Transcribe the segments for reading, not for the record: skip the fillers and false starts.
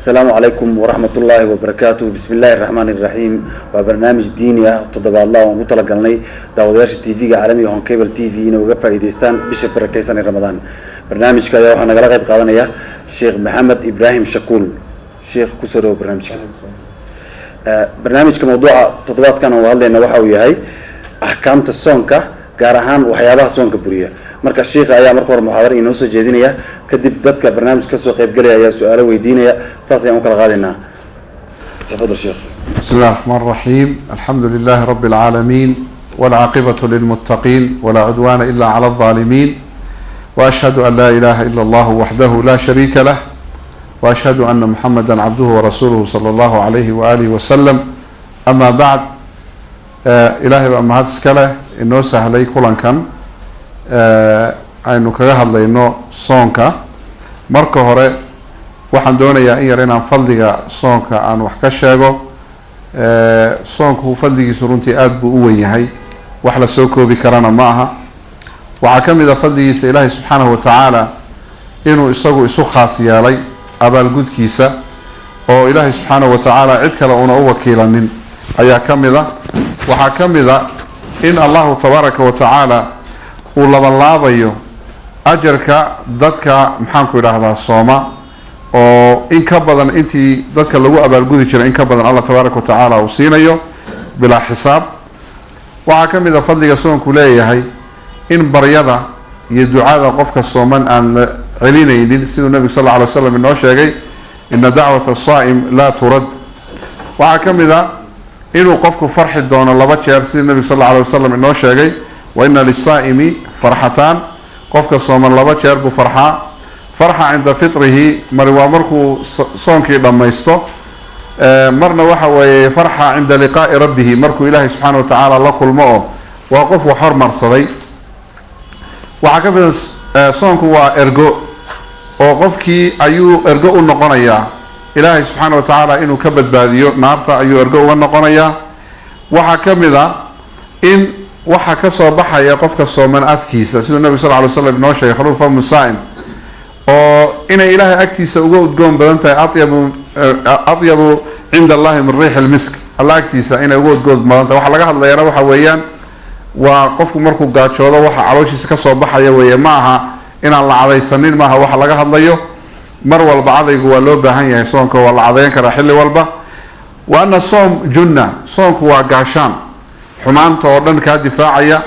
السلام عليكم ورحمة الله وبركاته. بسم الله الرحمن الرحيم. وبرنامج ديني تضبع الله ومطلق لنا داوديرش تي في عالمي هون كيبل تي في نوقف فايدستان بشر بركيسان رمضان. برنامج كذا وحنا قلقب قادنا الشيخ محمد إبراهيم شكول شيخ كسره برنامج كموضوع تضبط كان هو هذا إنه وحوي هاي أحكام الصونكة جارهان وحيابها صونكة بريه. marka sheekha ayaa markii hore muxaadaro inoo soo jeedinaya kadib dadka barnaamijka soo qayb galaya ayaa su'aalo weydiinaya saas ayaan u kala qaadinaa. تفضل شيخ. بسم الله الرحمن الرحيم. الحمد لله رب العالمين والعاقبة للمتقين ولا عدوان إلا على الظالمين وأشهد أن لا إله إلا الله وحده لا شريك له وأشهد أن محمدا عبده ورسوله صلى الله عليه وآله وسلم. أما بعد إلهي وأمهات سكالة إنه سهلي كلان كان aynu kaga hadlayno soonka. marka hore waxaan doonayaa in yar inaan fadliga soonka aan wax ka sheego. soonku fadligiisu runtii aad buu u weyn yahay, wax la soo koobi karana ma aha. waxaa ka mid ah fadligiisa ilaahay subxaanahu wa tacaala inuu isagu isu khaas yeelay abaalgudkiisa oo ilaahay subxaanahu wa tacaala cid kale una u wakiilanin ayaa ka mid ah. waxaa ka mid ah in allahu tabaaraka wa tacaala uu labanlaabayo ajarka dadka maxaanku idhaahdaa sooma oo in ka badan intii dadka lagu abaalgudi jiray in ka badan allah tabaaraka wa tacaala uu siinayo bilaa xisaab. waxaa ka mid a fadliga soonku leeyahay in baryada iyo ducada qofka sooman aan la celinaynin siduu nabigu sal alla alay wasalam inoo sheegay ina dacwata asaa'im laa turad. waxaa ka mid a inuu qofku farxi doono laba jeer siduu nabigu sal alla alay wasalam inoo sheegay وإن للصائم فرحتان قفك الصوم لبا جير بو فرحة عند فطره مروا مركو صونكي لما يستو مرنا وحوى فرحة عند لقاء ربه مركو إلهي سبحانه وتعالى لكل مؤو وقف وحر مرصدي. وعكب صونكو وإرقو وقفكي أيو إرقو النقنية إلهي سبحانه وتعالى إنو كبد باديو نارتا أيو إرقو النقنية. وحكم ذا إن waxaa ka soo baxaya qofka sooman afkiisa sidoo nabi sallallahu alayhi wasallam noo sheegay xaruufa musaa'im oo inay ilaahay agtiisa uga udgoon badan tahay atyabu inda allahi min riix almisk. allah agtiisa inay uga udgoon badan tahay waxa laga hadlayana waxa weeyaan waa qofku markuu gaajoodo waxa calooshiisa ka soo baxaya weeye ma aha inaan la cadaysanin maaha waxa laga hadlayo. mar walba cadaygu waa loo baahan yahay, soonka waa la cadayn karaa xilli walba. wa anna soom junna, soonku waa gaashaan xumaanta oo dhan ka difaacaya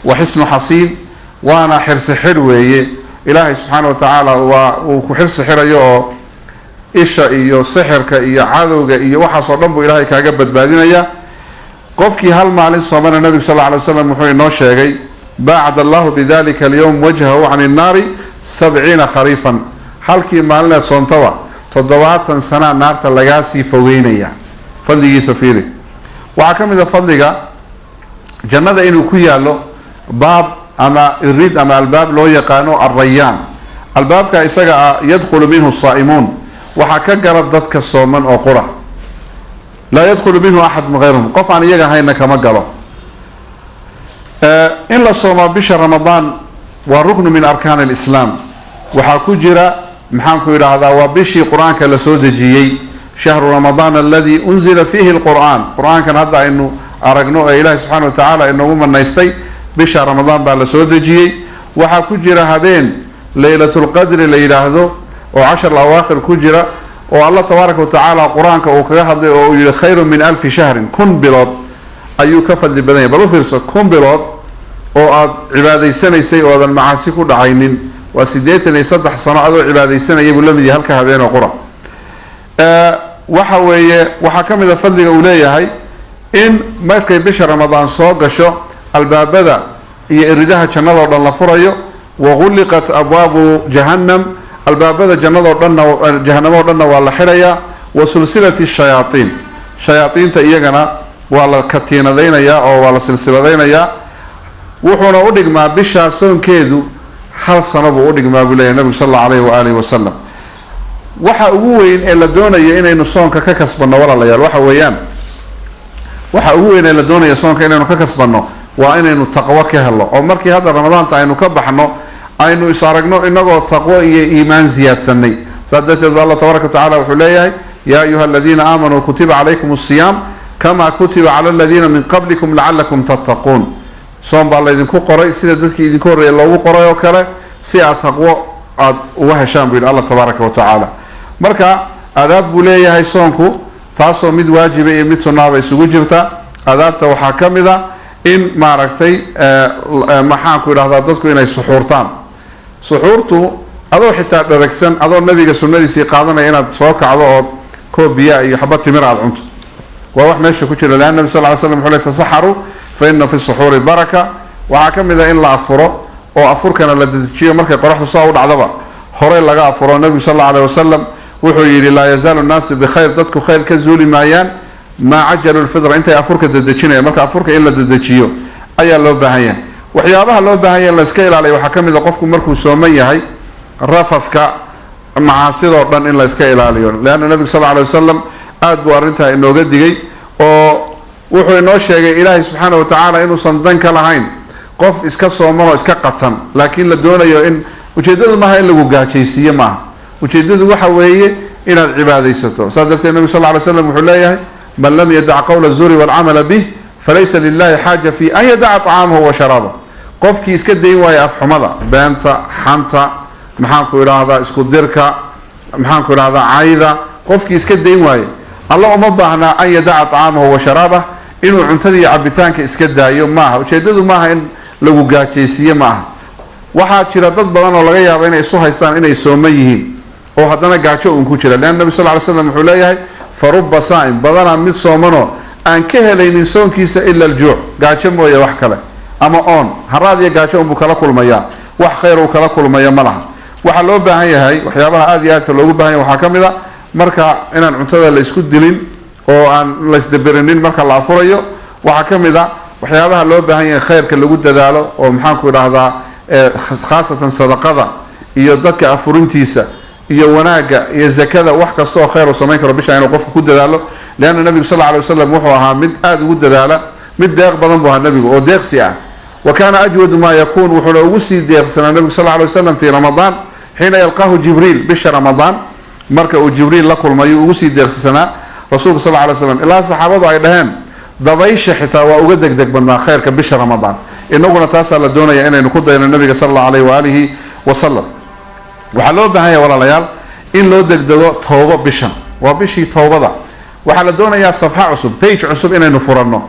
wa xisnu xasiin waana xirsi xir weeye. ilaahay subxaanahu wa tacaala waa uu ku xirsi xirayo oo isha iyo sixirka iyo cadowga iyo waxaasoo dhan buu ilaahay kaaga badbaadinaya. qofkii hal maalin soomana nabigu sal alla alay wasalam wuxuu inoo sheegay baacad allahu bidalika alyowm wajhahu can innaari 70 khariifan. halkii maalineed soontaba 70 sana naarta lagaa sii fogeynaya. fadligiisa fiiri. waxaa ka mid a fadliga jannada inuu ku yaalo baab ama irid ama albaab loo yaqaano arrayaan. albaabka isaga yadkhulu minhu saa'imuun, waxaa ka gala dadka sooman oo qura. laa yadkhulu minhu axad ghayrhum, qof aan iyaga hayna kama galo. in la soomaa bisha ramadaan waa ruknu min arkaan alislaam. waxaa ku jira maxaanku idhaahdaa waa bishii qur-aanka la soo dejiyey. shahru ramadaan alladii unzila fiihi alqur'aan. qur-aankan hadda aynu aragno ee ilaahay subxaana wa tacaala inoogu manaystay bisha ramadaan baa la soo dejiyey. waxaa ku jira habeen laylatulqadri la yidhaahdo oo 10 awaakhir ku jira oo allah tabaaraka wa tacaala qur-aanka uu kaga hadlay oo uu yihi khayrun min 1000 shahrin, 1000 bilood ayuu ka fadli badan yahay. bal u fiirso, 1000 bilood oo aad cibaadaysanaysay oo aadan macaasi ku dhacaynin waa 83 sano adoo cibaadaysanayay buu la mid yahay halka habeen oo qura. waxa weeye waxaa ka mid a fadliga uu leeyahay in markay bisha ramadaan soo gasho albaabada iyo iridaha jannadoo dhan la furayo. wagulliqat abwaabu jahannam, albaabada jannadoo dhanna jahannamoo dhanna waa la xirayaa. wa sulsilati shayaatiin, shayaatiinta iyagana waa la katiinadaynayaa oo waa la silsiladaynayaa. wuxuuna u dhigmaa bisha soonkeedu 1 sano buu u dhigmaa buu leeyahay nabigu sal allahu alayhi wa alihi wasalam. waxa ugu weyn ee la doonayo inaynu soonka ka kasbanno walaalayaal waxa weeyaan waxa ugu weyn ee la doonayo soonka inaynu ka kasbanno waa inaynu taqwo ka helo oo markii hadda ramadaanta aynu ka baxno aynu is aragno inagoo taqwo iyo iimaan ziyaadsanay سادتنا الله تبارك وتعالى وحليه يا أيها الذين آمنوا كتب عليكم الصيام كما كتب على الذين من قبلكم لعلكم تتقون صوم بالله إذنكو قرأي سيدتك إذنكو رأي الله قرأي وكلا سيئة تقوى وهشام بين الله تبارك وتعالى مركا أداب بوليه هاي صومكو تاسو مد واجبه مد سنابه سوق جرتا أدابته وحاكم إذا إن معركتي محاكو إلى هذا ضدكو إنه سحورتان سحورتو أدو حتى دركسن أدو النبي سنة سيقادنا إن صوك على كوب بياء يحبط تمر على العنت وواحد ماشي كتير لأن النبي صلى الله عليه وسلم حول تسحروا فإن في السحور بركة وحاكم إذا إن لا أفره أو أفر كان لدتشيه مركا قرحت صاود عذبا هوري لقى أفره النبي صلى الله عليه وسلم وحي لا يزال الناس بخير ضدك خير كزول مايان ما عجلوا الفطر أنت أفرك ددتشينه مركا أفرك إلا ددتشيه أي الله بهايان وحيابها الله بهايان لسكيل عليه وحكم إذا قفكم مركو سومية هاي رفثك معاصي ضربان إلا إسكايل عليهم لأن النبي صلى الله عليه وسلم أدبو أرنتها إنه قد جي ووحو إنه الشيء إلهي سبحانه وتعالى إنه صندن كلاهين قف إسكا صومه إسكا قطن لكن لدونا إن وجدده ما هي اللي وقاعشيسية معه وجدده وحويه إلى العبادة يستو صدقت النبي صلى الله عليه وسلم وحليه من لم يدع قول الزور والعمل به فليس لله حاجة في أن يدع طعامه وشرابه قف كي إسكا دين ويا أفحمضة بانتا حانتا maxaanku idhaahdaa isku dirka maxaanku idhaahdaa caayda qofkii iska dayn waaye Allah uma baahna an yada'a ta'amahu wa sharabah inuu cuntada iyo cabitaanka iska daayo maaha ujeedadu maaha in lagu gaajeysiyo maaha waxa jira dad badan oo laga yaabo inay soo haystaan inay sooman yihiin oo haddana gaajo uun ku jira leeyahay nabi sallallahu alayhi wasallam wuxuu leeyahay farubba saa'im badana mid soomano aan ka helaynin soonkiisa illa al-juu' gaajo mooye wax kale ama oon haraad iyo gaajo uu kala kulmaya wax khayr uu kala kulmaya malaha waxa loo baahan yahay waxyaabaha aad iyo aad loogu baahan yahay waxa kamida marka inaan cuntada la isku dilin oo aan la isdabarinin marka la afurayo waxa kamida waxyaabaha loo baahan yahay khayrka lagu dadaalo oo maxaan ku idhaahdaa khaasatan sadaqada iyo dadka afurintiisa iyo wanaaga iyo zakada wax kasto oo khayr u sameyn karo bisha inuu qofku ku dadaalo leena nabiga sallallahu alayhi wasallam wuxuu ahaa mid aad ugu dadaala mid deeq badan buu ahaa nabiga oo deeqsi ah وكان أجود ما يكون وحنا وسي دير سنة النبي صلى الله عليه وسلم في رمضان حين يلقاه جبريل بشهر رمضان مركا جبريل لقل ما يوسي دير سنة رسول صلى الله عليه وسلم إلا صحابته أيضاً ضبيش حتى وأوجدك دك بنا خير كبشهر رمضان إنه قلنا تاسع للدنيا يعني نقود إلى النبي صلى الله عليه وآله وسلم وحلو بهاي ولا ليال إن لو دك دو توبة بشن وبشي توبة ده وحلا الدنيا صفحة عصب بيج عصب إنه نفرنا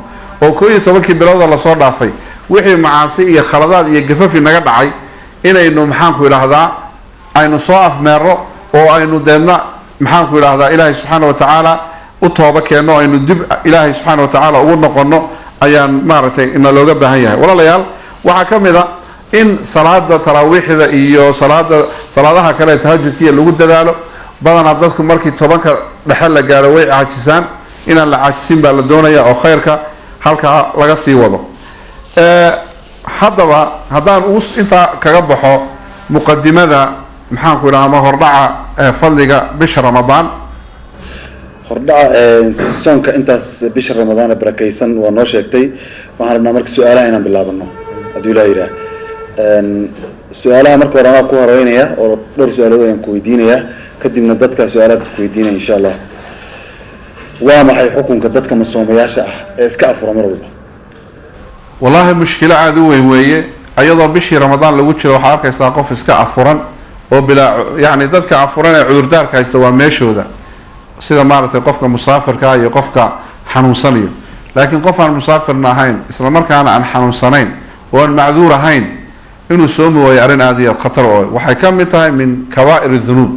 وكل توبك بلاد الله صار ضعفي وحي معاصي خلادات يجفف في نجد عي إنه محامك إلى هذا aynu soo afmeero oo aynu deedna maxaan ku ilaahdaa ilaahay subxaanahu wa tacaala u tooba keenno aynu dib ilaahay subxaanahu wa tacaala ugu noqonno ayaan maaragtay ina looga baahan yahay walaalayaal waxaa ka mid a in salaada taraawiixda iyo salaadaha kale tahajjudkiya lagu dadaalo badanaa dadku markii 10ka dhexe la gaaro way caajisaan inaan la caajisin baa la doonayaa oo khayrka halkaa laga sii wado haddaba haddaan intaa kaga baxo muqadimada maxaan ku idhaahdaa hordhaca fadliga bisha ramadaan hordhaca soonka intaas bisha ramadaan barakaysan waa noo sheegtay waxaan rabnaa marka su'aalaha inaan bilaabano haddii la yiraahdo su'aalaha marka hore aan ku horeynaya oo dhowr su'aalood ayaan ku weydiinaya kadibna dadka su'aalaad ku weydiinaya insha Allah waa maxay xukunka dadka masoomayaasha ah ee iska afura mar walba wallahi mushkila aad u weyn weeye ayadoo bishii ramadaan lagu jiro waxa arkaysaa qof iska afuran oo bila yani dadka afuran ee cudurdaarka haysta waa meeshooda sida maaragtay qofka musaafirka iyo qofka xanuunsanayo laakiin qof aan musaafirna ahayn isla markaana aan xanuunsanayn oo aan macduur ahayn inuu soomo way arin aad iyo khatar oo waxay ka mid tahay min kabaa'ir dhunub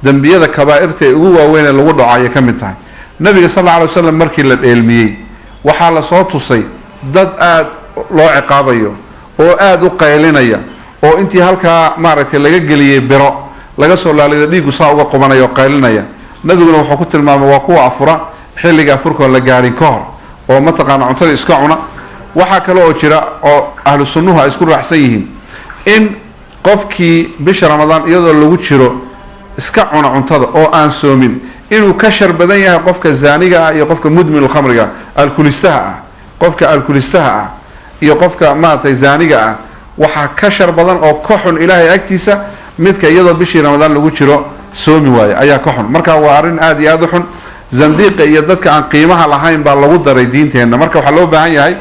dambiyada kabaa'irta ugu waaweyn ee lagu dhacayo ka mid tahay nabiga sallallahu alayhi wasallam markii la dheelmiyay waxa la soo tusay dad aad loo ciqaabayo oo aad u qaylinaya oo intii halka maaragtay laga galiyay biro laga soo laaliyo dhiigu saa uga qubanayo qaylinaya nabiguna wuxuu ku tilmaamay waa kuwa afura xilliga afurka la gaarin ka hor oo ma taqaan cuntada iska cuna waxa kale oo jira oo ahlu sunnuhu ay isku raacsan yihiin in qofkii bisha ramadaan iyadoo lagu jiro iska cuna cuntada oo aan soomin inuu ka shar badan yahay qofka zaaniga ah iyo qofka mudmin khamriga alkulistaha ah qofka alkulistaha ah iyo qofka maatay zaaniga ah waxa ka shar badan oo ka xun ilaahay agtiisa midka iyadoo bishii ramadaan lagu jiro soomi waayo ayaa ka xun marka waa arrin aad iyo aad u xun zandiiqa iyo dadka aan qiimaha lahayn baa lagu daray diinteenna marka waxaa loo baahan yahay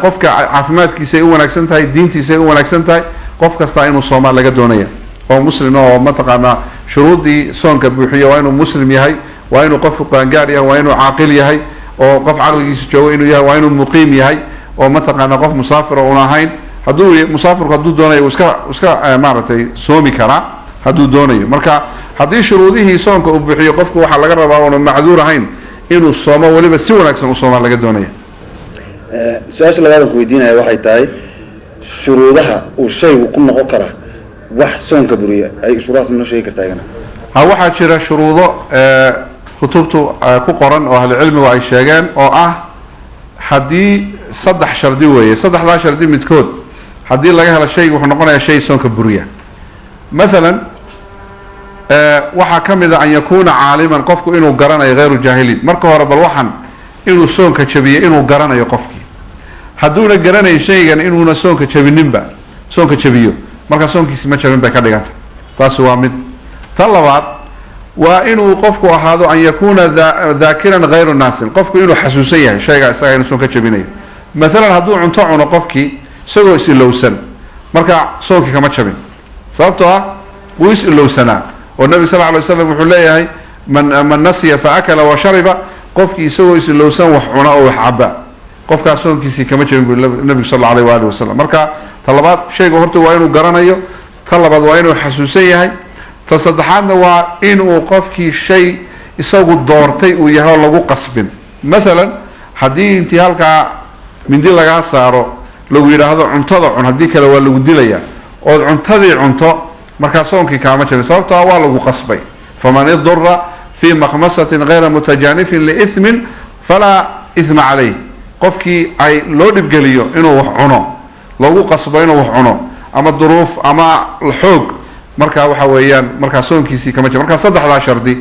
qofka caafimaadkiisa ay u wanaagsan tahay diintiisa ay u wanaagsan tahay qof kasta inuu soomaa laga doonaya oo muslim oo mataqaanaa shuruudii soonka buuxiyo waa inuu muslim yahay waa inuu qof qaangaar yahay waa inuu caaqil yahay oo qof caqligiisa joogo inuu yahay waa inuu muqiim yahay oo mataqaanaa qof musaafir oo una ahayn hadduu musaafirku hadduu doonayo iska maaragtay soomi karaa hadduu doonayo marka haddii shuruudihii soonka uu buuxiyo qofku waxaa laga rabaa oona macduur ahayn inuu soomo weliba si wanaagsan u soomaa laga doonaya su-aasha labaad aan ku weydiinaya waxay tahay shuruudaha uu shaygu ku noqon kara wax soonka buriya ay shuruudahaas noo sheegi kartaa igana waxaa jira shuruudo kutubtu ku qoran oo ahlucilmigu ay sheegeen oo ah haddii 3 shardi weeye 3daa shardi midkood haddii laga helo shaygu wuxuu noqonayaa shay soonka buriya مثلا waxaa ka mid ah an yakuuna caaliman qofku inuu garanayo hayru jaahiliin marka hore bal waxan inuu soonka jabiyo inuu garanayo qofkii hadduuna garanayo shaygan inuuna soonka jabininba soonka jabiyo marka soonkiisi ma jabin bay ka dhiganta taasi waa mid tan labaad waa inuu qofku ahaado an yakuuna dhaakiran hayru naasin qofku inuu xasuusan yahay shayga isaga inuu soonka jabinayo maalan hadduu cunto cuno qofkii isagoo is-ilowsan marka soonkii kama jabin sababtoo ah wuu is-ilowsanaa oo nabi sal lla lay wasalam wuxuu leeyahay man nasiya fa akala wa shariba qofkii isagoo is-ilowsan wax cuna oo wax caba qofkaas soonkiisii kama jabin buu nabigu sal alla alayh waali wasalam marka ta labaad shayga horta waa inuu garanayo ta labaad waa inuu xasuusan yahay ta saddexaadna waa inuu qofkii shay isagu doortay uu yahay oo lagu qasbin maalan haddii intii halkaa mindi lagaa saaro lagu yidhaahdo cuntada cun haddii kale waa lagu dilayaa ood cuntadii cunto markaa soonkii kaama jabin sababtoo waa lagu qasbay faman idura fi makhmasatin hayra mutajanifin liithmin falaa ithma calayh qofkii ay loo dhibgeliyo inuu wax cuno lagu qasbo inuu wax cuno ama duruuf ama xoog markaa waxa weeyaan markaa soonkiisii kama jabin markaa saddexdaa shardi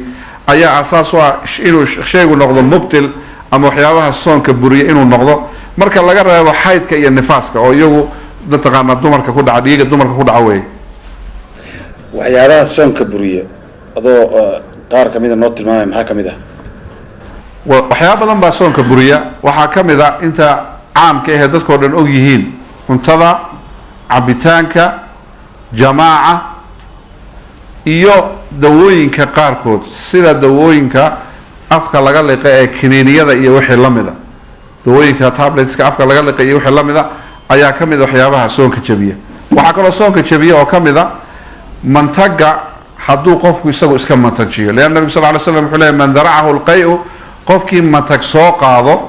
ayaa asaas u ah inuu shaygu noqdo mubtil ama waxyaabaha soonka buriya inuu noqdo marka laga reebo xaydka iyo nifaaska oo iyagu mataqaana dumarka ku dhaca dhiiga dumarka ku dhaca weeye waxyaabaha soonka buriya adoo qaar kamida noo tilmaamaya maxaa kamid ah waxyaaba badan baa soonka buriya waxaa ka mid a inta caamka ahee dadkao dhan og yihiin cuntada cabitaanka jamaaca iyo dawooyinka qaarkood sida dawooyinka afka laga liqa ee kiniiniyada iyo wixii la mida dawooyinka tabletska afka laga liqa iyo wixii la mida ayaa ka mid waxyaabaha soonka jabiya waxaa kaloo soonka jabiya oo ka mid a mantaga hadduu qofku isagu iska mantajiyo leanna nabigu sal ly slam wuxuu leeyahy man daracahu lqay-u qofkii mantag soo qaado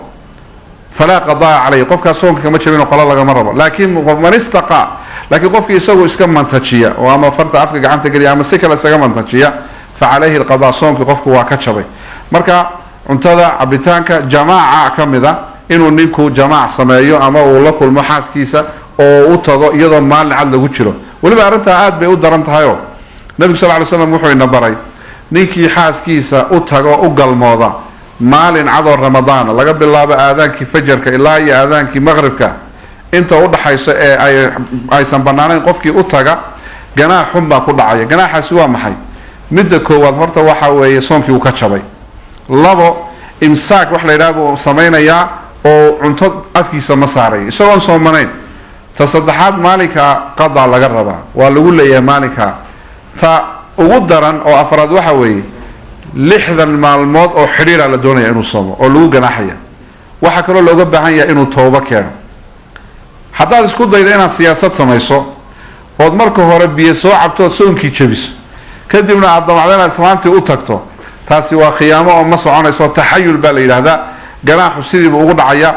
falaa qadaa calayh qofkaas soonka kama jabin oo qolo lagama rabo laakiin man istaqaa laakiin qofkii isagu iska mantajiya oo ama farta afka gacanta geliya ama si kale isaga mantajiya fa calayhi alqadaa soonkii qofku waa ka jabay marka cuntada cabitaanka jamaaca ka mid a inuu ninku jamaac sameeyo ama uu la kulmo xaaskiisa oo u tago iyadoo maalin cad lagu jiro weliba arrintaa aad bay u daran tahayoo nabigu sal ly slam wuxuu ina baray ninkii xaaskiisa u tago u galmooda maalin cadoo ramadaana laga bilaabo aadaankii fajarka ilaa iyo aadaankii maqribka inta udhaxayso ee aysan banaanayn qofkii u taga ganaax xun baa ku dhacaya ganaaxaasi waa maxay midda koowaad horta waxa weeye soonkii uu ka jabay labo imsaak wax la yidhaha buu samaynayaa oo cunto afkiisa ma saaray isagoon soomanayn ta saddexaad maalinka qadaa laga rabaa waa lagu leeyahay maalinka ta ugu daran oo afraad waxa weeye 60 maalmood oo xidhiira la doonaya inuu soomo oo lagu ganaaxaya waxaa kaloo looga baahan yahay inuu toobo keeno haddaad isku daydo inaad siyaasad samayso ood marka hore biyo soo cabto ood soonkii jabiso kadibna aad damacdo inaad islaantii u tagto taasi waa khiyaamo oo ma soconayso taxayul baa la yidhaahdaa ganaaxu sidiiba ugu dhacaya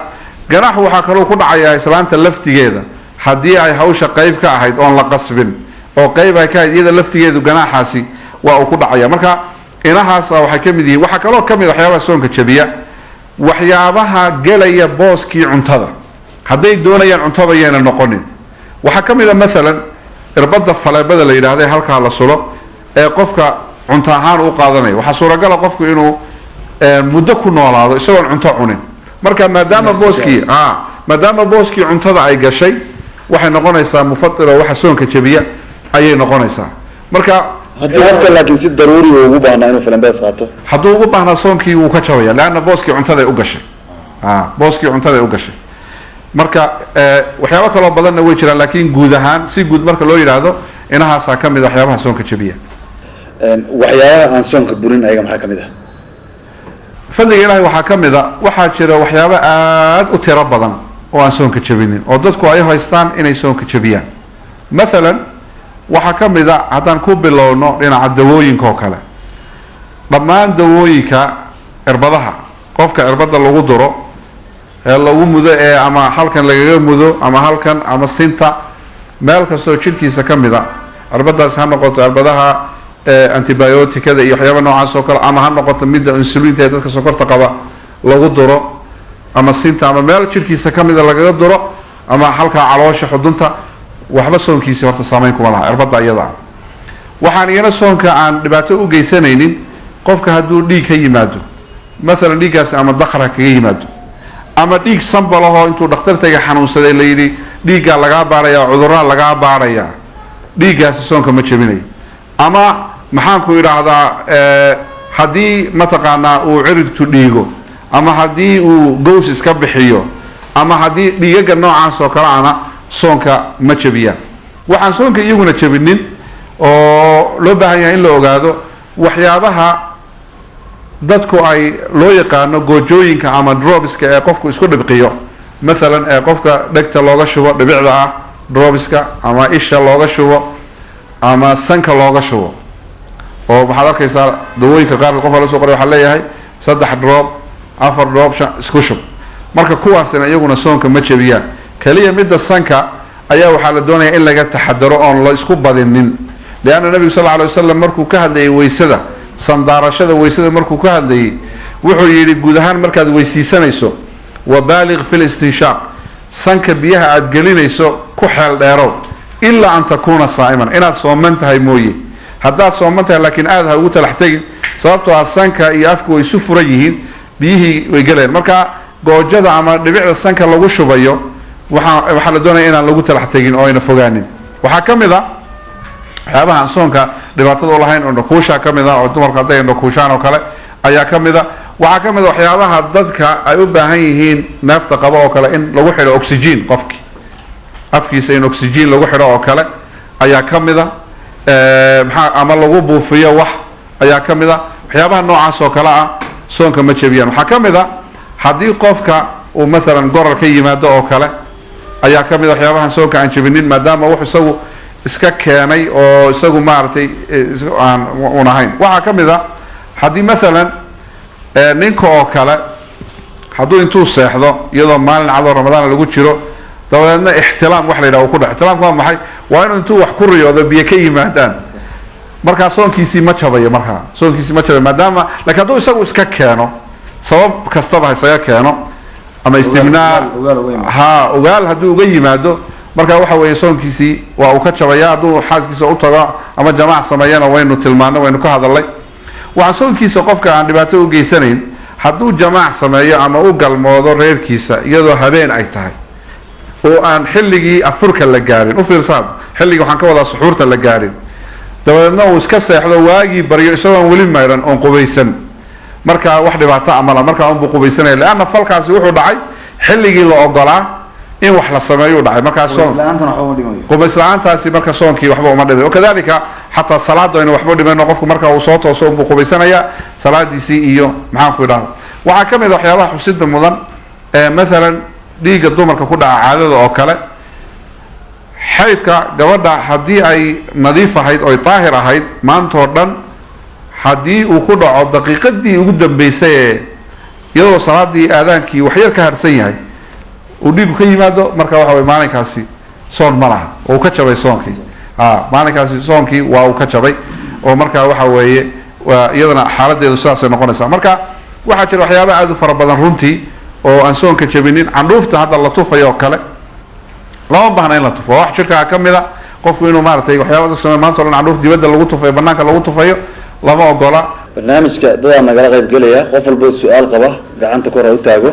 ganaaxu waxaa kaloo ku dhacayaa islaanta laftigeeda haddii ay hawsha qayb ka ahayd oon la qasbin oo qayb ay ka ahayd iyada laftigeedu ganaaxaasi waa uu ku dhacaya marka inahaasa waxay ka mid yihiin waxaa kaloo ka mid waxyaabaha soonka jabiya waxyaabaha gelaya booskii cuntada hadday doonayaan cuntaba yayna noqonin waxaa ka mid a maalan irbadda faleebada la yidhaahda halkaa la sulo ee qofka cunto ahaan u qaadanaya waxaa suuragala qofku inuu muddo ku noolaado isagoon cunto cunin marka maadaama booskii cuntada ay gashay waxay noqonaysaa mufatiro waxa soonka jabiya ayay noqonaysaa marka haddii qofka laakiin si daruuri ugu baahnaa inuu filanbees qaato hadduu ugu baahnaa soonkii wuu ka jabaya leanna booskii cuntada ay u gashay booskii cuntada ay u gashay marka waxyaabo kaloo badanna way jiraan laakiin guud ahaan si guud marka loo yidhaahdo inahaasaa ka mid a waxyaabaha soonka jabiya waxyaabaha aan soonka burin ayaga maxaa ka mid ah fadliga ilaahay waxaa ka mid a waxaa jira waxyaabo aada u tiro badan oo aan soonka jabinin oo dadku ay haystaan inay soonka jabiyaan mathalan waxaa ka mid a haddaan ku bilowno dhinaca dawooyinka oo kale dhammaan dawooyinka cirbadaha qofka cirbada lagu duro ee lagu mudo ee ama halkan lagaga mudo ama halkan ama sinta meel kastoo jidhkiisa ka mid a cirbadaas ha noqoto cirbadaha antibioticada iyo waxyaaba noocaas oo kale ama ha noqoto midda insulinta ee dadka sokorta qaba lagu duro ama sinta ama meel jidhkiisa ka mida lagaga duro ama halkaa caloosha xudunta waxba soonkiisi horta saameyn kuma laha cirbada iyada waxaan iyana soonka aan dhibaato u geysanaynin qofka hadduu dhiig ka yimaado mathalan dhiiggaasi ama dakra kaga yimaado ama dhiig sanbalahoo intuu dhakhtartayga xanuunsaday la yidhi dhiiggaa lagaa baarayaa cudurraa lagaa baarayaa dhiiggaasi soonka ma jabinayo ama maxaanku idhaahdaa haddii mataqaanaa uu ciridku dhiigo ama haddii uu gows iska bixiyo ama haddii dhiigaga noocaas oo kale ana soonka ma jabiyaan waxaan soonka iyaguna jabinin oo loo baahan yahay in la ogaado waxyaabaha dadku ay loo yaqaano goojooyinka ama drobiska ee qofku isku dhibqiyo mathalan ee qofka dhegta looga shubo dhibicda ah drobiska ama isha looga shubo ama sanka looga shubo oo waxaad arkaysaa dawooyinka qaar qofka la soo qoray waxaa leeyahay 3 drop 4 drop isku shub marka kuwaasina iyaguna soonka ma jabiyaan kaliya midda sanka ayaa waxaa la doonayaa in laga taxadaro oon la isku badinin leanna nabigu sallallahu alayhi wasallam markuu ka hadlayay weysada sandaarashada weysada markuu ka hadlayay wuxuu yidhi guud ahaan markaad weysiisanayso wabaalig fi listinshaaq sanka biyaha aada gelinayso ku xeel dheerow ilaa an takuuna saa'iman inaad sooman tahay mooye haddaad sooman tahay laakiin aada ha ugu talax tegin sababtoo ah sanka iyo afku way isu furan yihiin biyihii way gelayaan marka goojada ama dhibicda sanka lagu shubayo waxaa la doonaya inaan lagu talax tegin oo ayna fogaanin waxaa ka mid a waxyaabaha aan soonka dhibaatada u lahayn oo dhakuusha ka mid a oo dumarka hadday dhakuushaan oo kale ayaa ka mid a waxaa ka mid a waxyaabaha dadka ay u baahan yihiin neefta qabo oo kale in lagu xidho oxygen qofki afkiisa in oxygen lagu xidho oo kale ayaa ka mid a ama lagu buufiyo wax ayaa ka mid a waxyaabaha noocaas oo kale ah soonka ma jabiyaan waxaa ka mid a haddii qofka uu mathalan goral ka yimaado oo kale ayaa ka mid a waxyaabahan soonka aan jabinin maadaama wax isagu iska keenay oo isagu maaragtay aan un ahayn waxaa ka mid a haddii mathalan ninka oo kale hadduu intuu seexdo iyadoo maalin cadoo ramadaan lagu jiro dabadeedna ixtilaam wax la yidhaha uu ku dhaco ixtilaamku waa maxay waa inuu intuu wax ku riyoodo biyo ka yimaadaan markaa soonkiisii ma jabayo markaa soonkiisii ma jabayo maadaama laakiin hadduu isagu iska keeno sabab kastaba ha isaga keeno ama istimnaa ogaal hadduu uga yimaado marka waxa weeye soonkiisii waa uu ka jabaya hadduu xaaskiisa u tago ama jamaac sameeyana waynu tilmaano waynu ka hadalnay waxaa soonkiisa qofka aan dhibaato u geysanayn hadduu jamaac sameeyo ama u galmoodo reerkiisa iyadoo habeen ay tahay oo aan xilligii afurka la gaarin u fiirsaad xilligii waxaan ka wadaa suxuurta la gaarin dabadeedna uu iska seexdo waagii baryo isagoon weli maydhan oon qubaysan markaa wax dhibaato amala markaa unbuu qubaysanaya leanna falkaasi wuxuu dhacay xilligii la ogolaa in wax la sameeyo dhacay markaa soon qubays la-aantaasi marka soonkii waxba uma dhimay wakadalika xataa salaada aynu waxba dhimayno qofku marka uu soo tooso unbuu qubaysanaya salaadiisii iyo maxaanku idhahda waxaa ka mid a waxyaabaha xusida mudan mathalan dhiigga dumarka ku dhaca caadada oo kale xaydka gabadha haddii ay nadiif ahayd oy daahir ahayd maantoo dhan haddii uu ku dhaco daqiiqadii ugu dambeysay ee iyadoo salaadii aadaankii waxyar ka harsan yahay uu dhiigu ka yimaado marka waxa way maalinkaasi soon ma laha oo uu ka jabay soonkii maalinkaasi soonkii waa uu ka jabay oo marka waxa weeye iyadana xaaladeedu sidaasay noqonaysaa marka waxaa jira waxyaaba aada u fara badan runtii oo aan soonka jabinin candhuufta hadda la tufayo oo kale lama baahna in la tufo wax jirkaa ka mid a qofku inuu maaragtay waxyaaba dadka samey maanta o dhan candhuuf dibadda lagu tufayo banaanka lagu tufayo lama ogola barnaamijka dadaa nagala qayb gelaya qof walba su-aal qaba gacanta kor ha u taago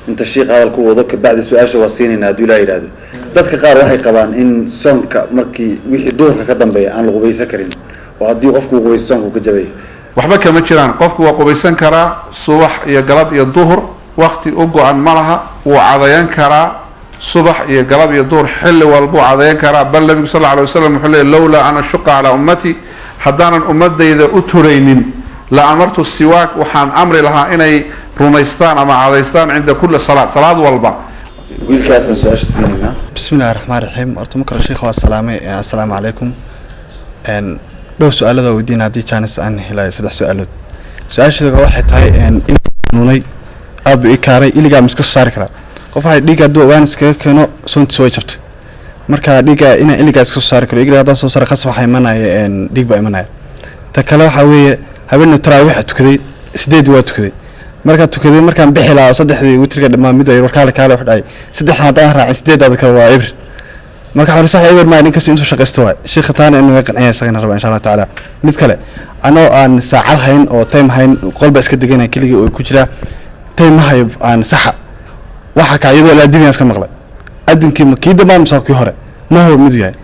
inta shiiq hadalku wado kabacdi su-aasha waa siinayna hadduu ilaa yidhaahdo dadka qaar waxay qabaan in soonka markii wixii duhurka ka dambeeya aan la qubaysan karin وهدي قفكو قبيستان وكجبي waxba kama jiraan qofku waa qubaysan karaa subax iyo galab iyo duhur waqti u go'an malaha wuu cadayan karaa subax iyo galab iyo duhur xilli walba cadayan karaa bal nabi sallallahu alayhi wasallam wuxuu leeyahay lawla ana shuqa ala ummati hadaanan ummadayda u turaynin la amartu siwaak waxaan amri lahaa inay rumaystaan ama cadaystaan inda kulli salaad walba wiilkaas su'aasha siinayna bismillaahir rahmaanir rahiim horta marka sheekh waa salaamay assalaamu calaykum لو سؤال هذا ودينا دي chance عن هلا سدح سؤالات سؤال شيء واحد هاي إن نوني أب إكاري اللي قام مسك الصار كلا قف هاي ديك دو وانس كانوا سنت سوي شفت مركا ديك إن اللي قام مسك الصار كلا يقدر هذا صار خصف حي منا إن ديك بقى منا تكلوا حوي هبنا تراويح تكذي سديد وتكذي مركا تكذي مركا بحلا صدح ذي وتركه ما مدة يوركاله كاله واحد أي صدح هذا راح سديد هذا كواعبر marka hore sax ay warmaan inkastoo intuu shaqaysto way sheekh taana inuu qanacay isagana raba insha Allah taala mid kale anoo aan saacad hayn oo time hayn qolba iska deganay kaliya oo ku jira time hay aan sax waxa ka iyadoo la dibiyaan iska maqlay adinkii makiida ma masakii hore ma hor mid yahay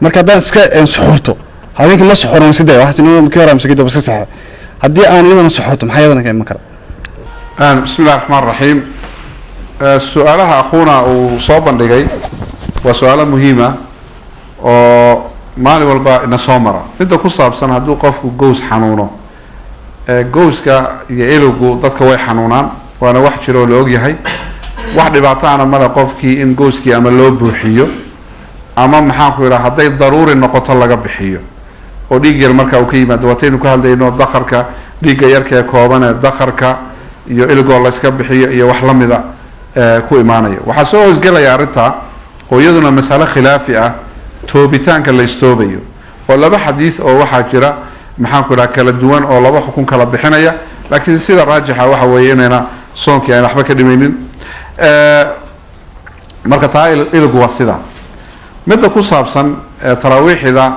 marka daan iska suxurto habeenkii ma suxuran sidee waxa inuu markii hore masakida bas sax hadii aan iyadana suxurto maxay iyadana ka iman kara bismillaahir rahmaanir rahiim su'aalaha aquna oo soo bandhigay وسؤال مهمة ومالي والبا إن صامرة إنت كصاب سنة هدو قفكو جوز حنونه جوز كا يقلقو ضدك واي حنونان وأنا واحد شرو لوجي هاي واحد بعطانا مرة قفكي إن جوز كي أملو بحيو أمام حاكو إلى هذا ضروري إنه قتل لك بحيو وديجي المركة وكيمة دوتين وكهل ده إنه ذكر كا ديجي يركي كوابنا ذكر كا يقلقو الله يسكب بحيو يوحلم إذا كو إيمانية وحسوه إزجلا يا ريتها ويدنا مسألة خلافية توبتان كلا يستوبيو ولا بحديث أو واحد جرا محاكو لا كلا دوان أو لا بحكون كلا بحنايا لكن السيدة الراجحة واحد ويننا صونك يعني أحبك دمينين مركتها إلى جوا السيدة متى كوسابسن تراويح إذا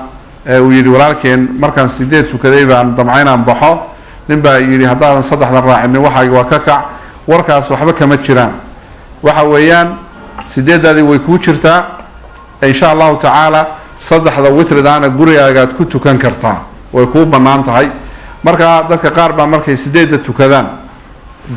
ويدي ولكن مركان سيدات وكذا يبقى ضمعين عن بحر نبقى يدي هذا صدح الراعي إنه واحد وككع وركاس وحبك متشران واحد ويان سيدات هذه ويكوتشرتا إن شاء الله تعالى صدح ذا وتر دانا قرية قد كنت كان كرتا ويكون بنانت هاي مركا ذاك قاربا مركا سيدات تكذان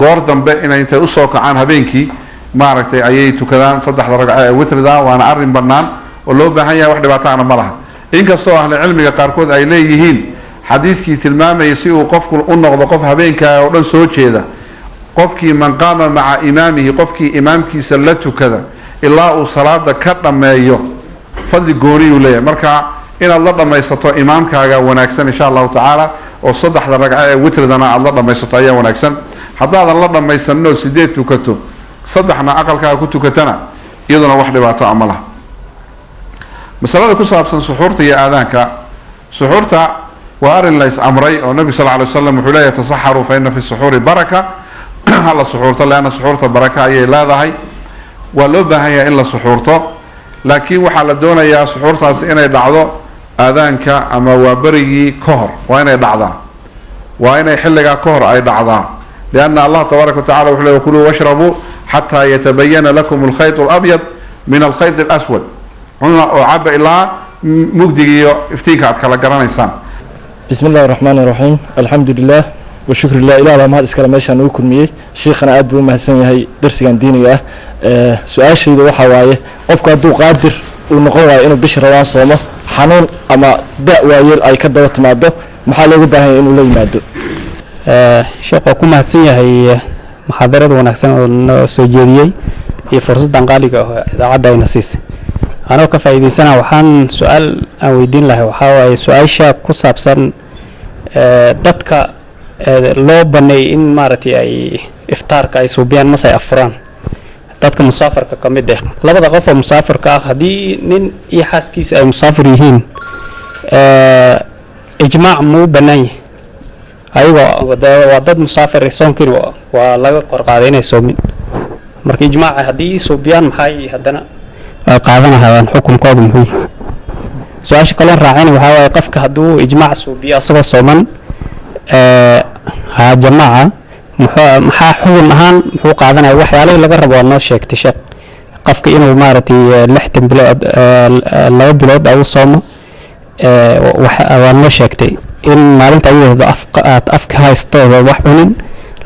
قردن بإن أنت أصوك عنها بينكي معركة أي تكذان صدح ذا وتر دا وأنا أرن بنان ولو بهاي واحدة بعتنا مرها إن كستو أهل العلم يقاركود أي ليهين حديث كي تلمام يسيء قفك الأنق قفها بينك ولن سوتش هذا قفك من قام مع إمامه قفك إمامك سلته كذا إلا صلاة كرم ما يوم فضل جوري ولا مركع إن الله ما يستطيع إمامك ونكسن إن شاء الله تعالى وصدح الرجعة وتر دنا الله ما يستطيع ونكسن حتى الله ما يسنو سديت وكتو صدحنا أقل كتو كتنا يضنا واحدة بعملها مسألة كسر بسن سحورتي يا آذانك سحورتا وأرن ليس أمري والنبي صلى الله عليه وسلم وحلا يتصحروا فإن في السحور بركة الله سحورتا لأن سحورتا بركة أي لا ذهي ولو بهاي إلا سحورته لكن وحال دونا يا سحورته إنه يدعو آذانك أما وبري كهر وين يدعو وين يحلق كهر أي دعو لأن الله تبارك وتعالى وحلا وكلوا واشربوا حتى يتبين لكم الخيط الأبيض من الخيط الأسود هنا وعب إلى مجدي افتيك على قران إنسان بسم الله الرحمن الرحيم الحمد لله والشكر لله إله ما هذا الكلام إيش أنا أقول مية شيخنا أبو مهسن هي درس كان ديني سؤال شيء ده وحوايه قف كادو قادر ونقول إنه بشر واصله حنون أما داء وير أي كده وتماده محل جدا هي إنه لا يماده شيخ أكون مهسن هي محاضرة ونحسن سجيري هي فرصة دنقالك إذا عدا ينسيس أنا كفايدة سنة وحان سؤال أو يدين له وحوايه سؤال شيء كصاب سن دتك loo banay in maaragtay ay iftaarka ay suubiyaan masay afraan dadka musaafarka ka mid ah labada qof oo musaafarka ah hadii nin iyo xaaskiisa ay musaafir yihiin ijmaac muu banay ayagoo waa dad musaafir soonkir waa laga qorqaaday inay soomin marka ijmaac hadii suubiyaan maxay hadana qaadanayaan xukunkooda muhiim su'aasha kale raacina waxa way qofka haduu ijmaac suubiyo asagoo sooman ها جماعة محا حول مهان محو قاعدنا وحيالي لغا ربو انو شيكتي شيق قفك انو مارتي لحتن بلود لو بلود او صومو waa noo sheegtay in maalinta ayadooda aad afka haystooda wax cunin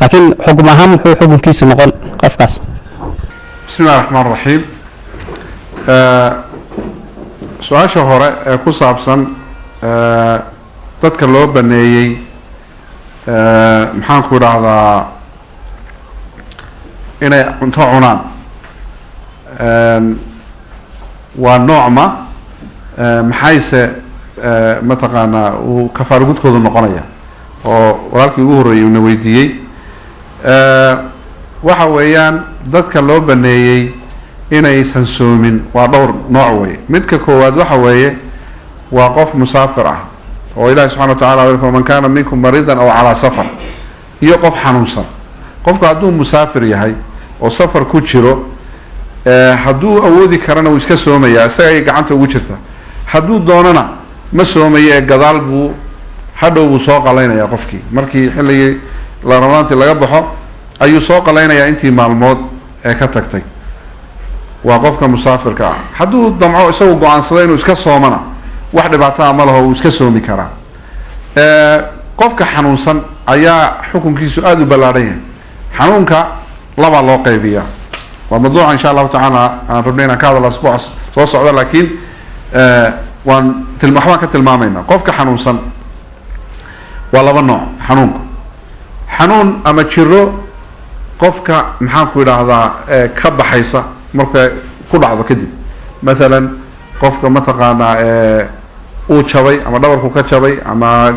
laakiin xukun ahaan muxuu xukunkiisu noqon qofkaas bismi illahi raxmaan raxiim su-aasha hore ee ku saabsan dadka loo baneeyey maxaan ku idhaahdaa inay cunto cunaan waa noocma maxayse mataqaanaa uu kafaaro gudkoodu noqonaya oo walaalkii ugu horreeyay una weydiiyey waxa weeyaan dadka loo baneeyey inaysan soomin waa dhowr nooc wey midka koowaad waxa weeye waa qof musaafir ah oo ilaahi subxana wa tacala weli faman kaana minkum mariidan aw calaa safar iyo qof xanuunsan qofku hadduu musaafir yahay oo safar ku jiro hadduu awoodi karana wuu iska soomayaa isaga ay gacanta ugu jirta hadduu doonana ma soomayo ee gadaal buu hadhow buu soo qalaynayaa qofkii markii xilligii ramadaantii laga baxo ayuu soo qalaynayaa intii maalmood ee ka tagtay waa qofka musaafirka ah hadduu damco isagu go-aansado inuu iska soomana wax dhibaataa ma laho wuu iska soomi karaa qofka xanuunsan ayaa xukunkiisu aada u ballaadhan yahay xanuunka labaa loo qaybiyaa waa mawduuca insha allahu tacaala aan rabnay inaan ka hadal asbuuca soo socda laakiin waxbaan ka tilmaamaynaa qofka xanuunsan waa laba nooc xanuunku xanuun ama jiro qofka maxaan ku idhaahdaa ka baxaysa markay ku dhacdo kadib mathalan qofka mataqaanaa uu jabay ama dhabarku ka jabay ama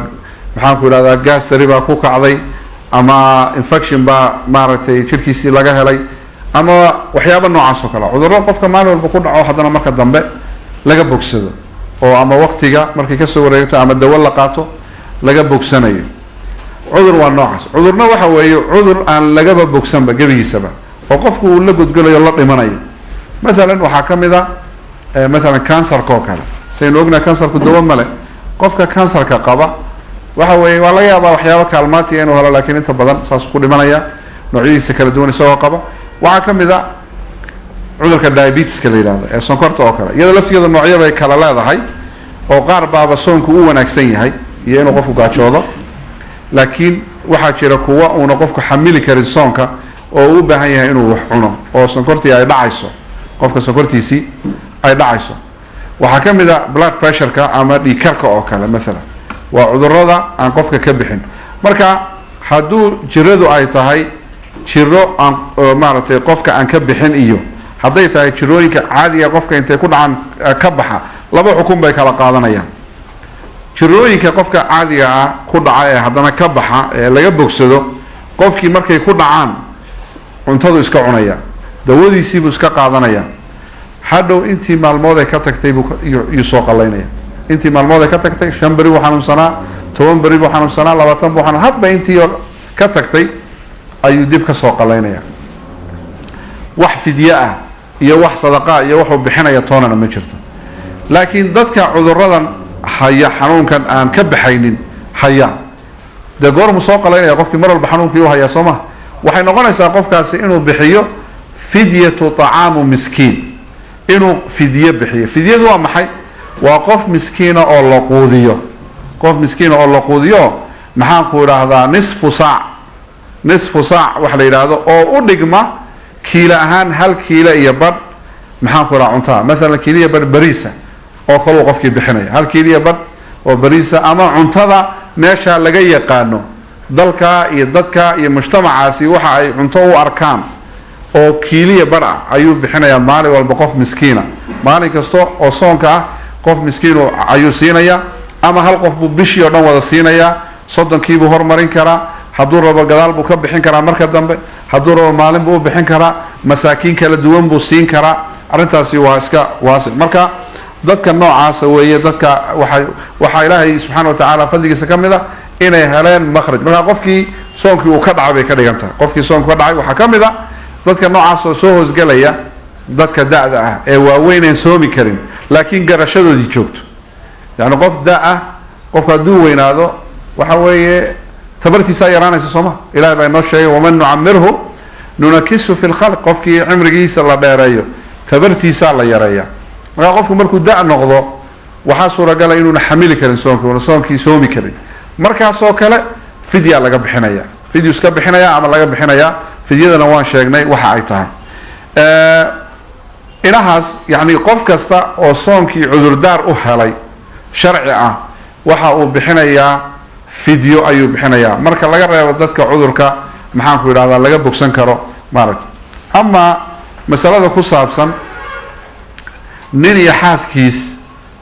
maxaan ku idhahdaa gastary baa ku kacday ama infection baa maaragtay jirkiisii laga helay ama waxyaaba noocaas oo kale cudurro qofka maalin walba ku dhaco haddana marka dambe laga bogsado oo ama waqtiga markay kasoo wareegto ama dawo la qaato laga bogsanayo cudur waa noocaas cudurna waxa weeye cudur aan lagaba bogsanba gebigiisaba oo qofku uu la gudgulayo la dhimanayo mathalan waxaa ka mid a mathalan kansarka oo kale saynu ognahay kansarku dawo male qofka kansarka qaba waxa weeye waa laga yaabaa waxyaaba kaalmaatiya inuu helo laakiin inta badan saas ku dhimanaya noocyadiisa kala duwan isagoo qaba waxaa ka mid a cudurka diabetiska la yidhahdo ee sonkorta oo kale iyadoo laftigeeda noocyo bay kala leedahay oo qaar baaba soonku u wanaagsan yahay iyo inuu qofku gaajoodo laakiin waxaa jira kuwa uuna qofku xamili karin soonka oo u baahan yahay inuu wax cuno oo sonkortii ay dhacayso qofka sonkortiisii ay dhacayso waxaa ka mid a blood pressureka ama dhiigkarka oo kale mathalan waa cudurada aan qofka ka bixin marka hadduu jiradu ay tahay jiro aan maaragtay qofka aan ka bixin iyo hadday tahay jirooyinka caadiga qofka intay ku dhacaan ka baxa laba xukun bay kala qaadanayaan jirooyinka qofka caadiga ah ku dhaca ee haddana ka baxa ee laga bogsado qofkii markay ku dhacaan cuntadu iska cunaya dawadiisiibuu iska qaadanaya hadhow intii maalmood ay ka tagtay buu soo qalaynaya intii maalmood ay ka tagtay 5 beri buu xanuunsanaa 10 beri buu xanuunsanaa 20 buu xanuunsanaa hadba intii ka tagtay ayuu dib ka soo qalaynaya wax fidye ah iyo wax sadaqa iyo wuxuu bixinaya toonana ma jirto laakiin dadka cuduradan haya xanuunkan aan ka baxaynin haya de goormu soo qalaynaya qofkii mar walba xanuunkii u haya sooma waxay noqonaysaa qofkaasi inuu bixiyo fidyatu طعام miskiin inuu fidye bixiyo fidyadu waa maxay waa qof miskiina oo la quudiyo qof miskiina oo la quudiyo maxaan ku idhaahdaa nisfu saac wax la yidhaahdo oo u dhigma kiilo ahaan 1 kiilo iyo badh maxaan ku idhaha cuntaa mathalan kiilo iyo badh bariisa oo kaluu qofkii bixinaya 1 kiilo iyo badh oo bariisa ama cuntada meesha laga yaqaano dalka iyo dadka iyo mujtamacaasi waxa ay cunto u arkaan oo kiiliya badh ah ayuu bixinayaa maalin walba qof miskiina maalin kasta oo soonka ah qof miskiin ayuu siinaya ama hal qof buu bishii oo dhan wada siinaya 30 buu hormarin karaa hadduu rabo gadaal buu ka bixin karaa marka dambe hadduu rabo maalin buu u bixin karaa masaakiin kala duwan buu siin karaa arrintaasi waa iska waasic marka dadka noocaas weeye dadka waxa ilaahay subxaanahu wa ta'ala fadligiisa kamid ah inay heleen makhraj marka qofkii soonkii uu ka dhacay bay ka dhigan tahay qofkii soonku ka dhacay waxa kamid ah dadka noocaas oo soo hoosgalaya dadka da'da ah ee waaweyn aan soomi karin laakiin garashadoodii joogto yani qof da'a qofka hadduu weynaado waxa weeye tabartiisa yaraanaysa sooma ilaahay baa inoo sheegay waman nucamirhu nunakisu fi lkhalq qofkii cimrigiisa la dheereeyo tabartiisa la yareeya marka qofku markuu da' noqdo waxaa suuragala inuuna xamili karin soonka una soonkii soomi karin markaasoo kale fidya laga bixinaya fidyu iska bixinaya ama laga bixinaya fidyadana waan sheegnay waxa ay tahay inahaas yani qof kasta oo soonkii cudurdaar u helay sharci ah waxa uu bixinayaa fidyo ayuu bixinayaa marka laga reebo dadka cudurka maxaanku idhahdaa laga bogsan karo maaragtay ama masalada ku saabsan nin iyo xaaskiis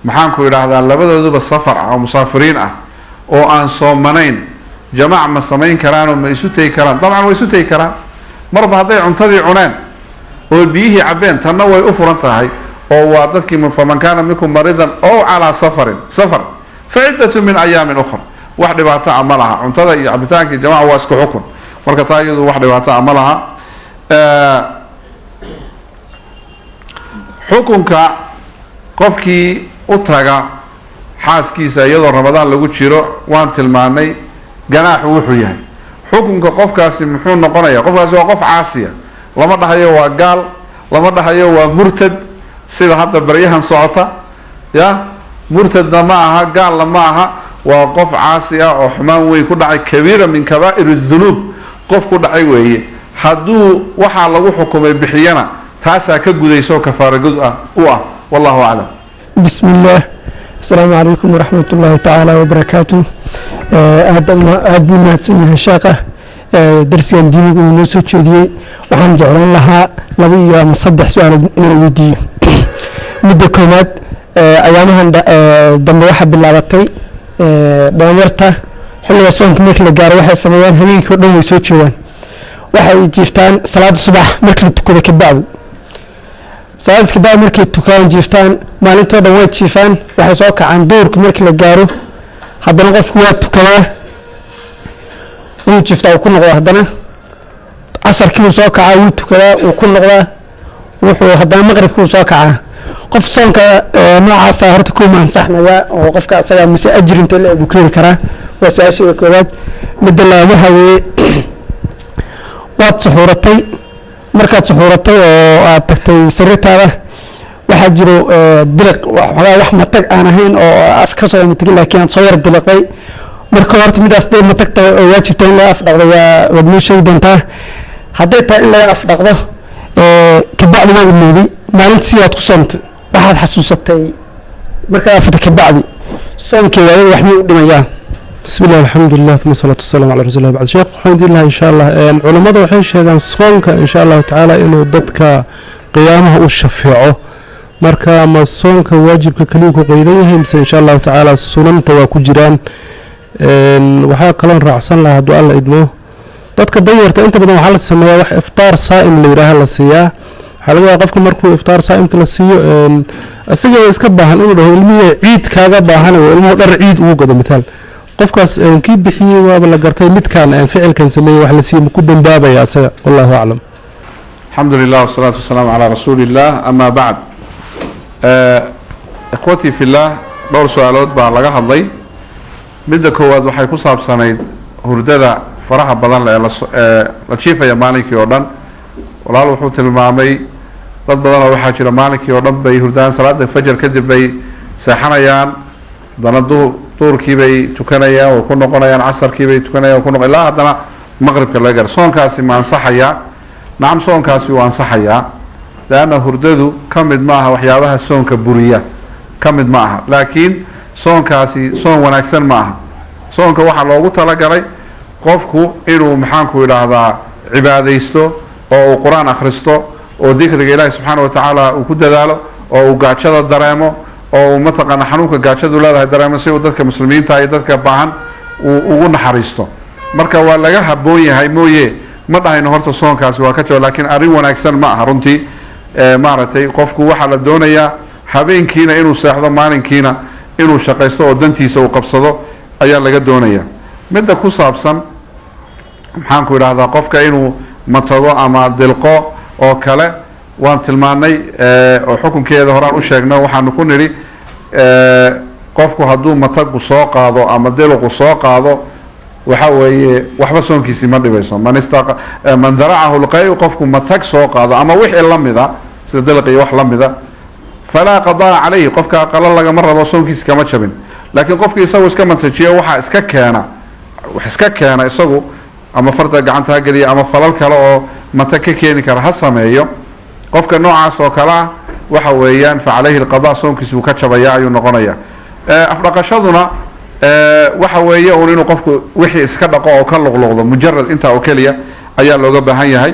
maxaanku idhaahdaa labadooduba safar ah oo musaafiriin ah oo aan soomanayn jamaac ma samayn karaanoo ma isu tegi karaan dabcan way isu tegi karaan marba hadday cuntadii cuneen oo biyihii cabeen tanna way u furan tahay oo waa dadkii faman kaana minkum maridan ow calaa safarin safar fa ciddatu min ayaamin ukhra wax dhibaato ah ma laha cuntada iyo cabitaankii jamaca waa isku xukun marka taa iyadu wax dhibaato ah ma laha xukunka qofkii u taga xaaskiisa iyadoo ramadaan lagu jiro waan tilmaanay ganaaxu wuxuu yahay xukunka qofkaasi muxuu noqonaya qofkaasi waa qof caasiya lama dhahayo waa gaal lama dhahayo waa murtad sida hadda baryahan socota ya murtadna ma aha gaalna ma aha waa qof caasi ah oo xumaan weyn ku dhacay kabiira min kabaa'ir dunuub qof ku dhacay weeye hadduu waxaa lagu xukumay bixiyana taasaa ka gudayso kafaara gud ah u ah wallahu aclam بسم الله السلام عليكم ورحمة الله تعالى وبركاته أدبنا تسميه الشاقة درسي ديني ونسو تشودي وحن جعلان لها لبي مصدح سؤال ودي مدة كومات أيامها دم واحد باللابطي دانيرتا حلوة صونك مركل قارة واحد سميان هنين كردون ويسو تشوان واحد جيفتان صلاة الصباح مركل تكوذا كبعض salaad iska baa markay tukaan jiiftaan maalintooda way jiifaan waxay soo kacaan duurka markii la gaaro haddana qofku waa tukadaa wuu jiiftaa uu ku noqdaa haddana casarkii uu soo kacaa wuu tukadaa uu ku noqdaa wuxuu haddana maqribkii uu soo kacaa qof soonka noocaasa horta kuma ansaxmaya oo qofka asaga mise ajrinta la uu keeni karaa waa su-aasha koowaad midda labaad waxa weeye waad suxuuratay markaad suxuuratay oo aad tagtay sariirtaada waxaa jiro diliq waxoogaa wax matag aan ahayn oo af ka soo matagin laakiin aad soo yar diliqday marka horta midaas dee matagta oo waajibta in laga afdhaqdo waad noo sheegi doontaa hadday tahay in laga afdhaqdo kabacdi waad imooday maalinta sidaad ku soontay waxaad xasuusatay markaad afurtay kabacdi soonkeeda ayada wax muu u dhimayaa بسم الله الحمد لله ثم الصلاة والسلام على رسول الله بعد شيخ الحمد لله إن شاء الله علماء وحين شيئا صونك إن شاء الله تعالى إنه ضدك قيامه والشفيعه مركا ما صونك واجبك كليك قيديه إن شاء الله تعالى السنن تواكو جيران وحا قلن رعسان لها دعاء الله إدمه ضدك ديرت أنت بدنا حالة سمايا وح إفطار صائم اللي يراها للسياح حلقة وقفك مركو إفطار صائم كلا سيو السياح يسكبها نقول له المية عيد كذا باهنا والمقدر عيد وقد مثال qofkaas kii bixiyay waaba la gartay midkaan ficilkan sameeyay wax la siiyay ku dambaabaya asaga wallahu a'lam alhamdulillah wassalatu wassalamu ala rasulillah amma ba'd ikhwati fillah dhowr su'aalood baa laga hadlay midda koowaad waxay ku saabsanayd hurdada faraha badan la jiifaya maalinkii oo dhan walaal wuxuu tilmaamay dad badan oo waxaa jira maalinkii oo dhan bay hurdaan salaada fajr kadib bay seexanayaan dana duurkii bay tukanayaan oo ku noqonayaan casarkii bay tukanayaan oo ku noqon ilaa haddana maqribka laga gaaro soonkaasi ma ansaxayaa nacam soonkaasi waa ansaxayaa leanna hurdadu ka mid ma aha waxyaabaha soonka buriya ka mid ma aha laakiin soonkaasi soon wanaagsan ma aha soonka waxaa loogu talagalay qofku inuu maxaanku idhaahdaa cibaadaysto oo uu qur-aan akhristo oo dikriga ilaahi subxaana wa tacaala uu ku dadaalo oo uu gaajada dareemo oo mataqaana xanuunka gaajadu leedahay dareemo si uu dadka muslimiinta iyo dadka baahan uu ugu naxariisto marka waa laga haboon yahay mooye ma dhahayno horta soonkaasi waa ka jawaab laakiin arrin wanaagsan ma aha runtii maaragtay qofku waxaa la doonayaa habeenkiina inuu seexdo maalinkiina inuu shaqaysto oo dantiisa uu qabsado ayaa laga doonayaa midda ku saabsan maxaanku idhahdaa qofka inuu matago ama dilqo oo kale waan tilmaanay oo xukunkeeda horaan u sheegno waxaanu ku nidhi qofku hadduu matagu soo qaado ama diluqu soo qaado waxa weeye waxba soonkiisii ma dhibayso man daracahu lqay qofku matag soo qaado ama wixii la mida sida dilq iyo wax la mida falaa qadaa calayhi qofka qala lagama rabo soonkiisa kama jabin laakiin qofkii isagu iska mantajiyo waxaa iska keena isagu ama farta gacanta ha geliya ama falal kale oo mata ka keeni kara ha sameeyo qofka noocaas oo kale ah waxa weeyaan fa calayhi alqadaa soonkiisa wuu ka jabaya ayuu noqonaya afdhaqashaduna waxa weeye uun inuu qofku wixii iska dhaqo oo ka luqluqdo mujarad intaa oo keliya ayaa looga baahan yahay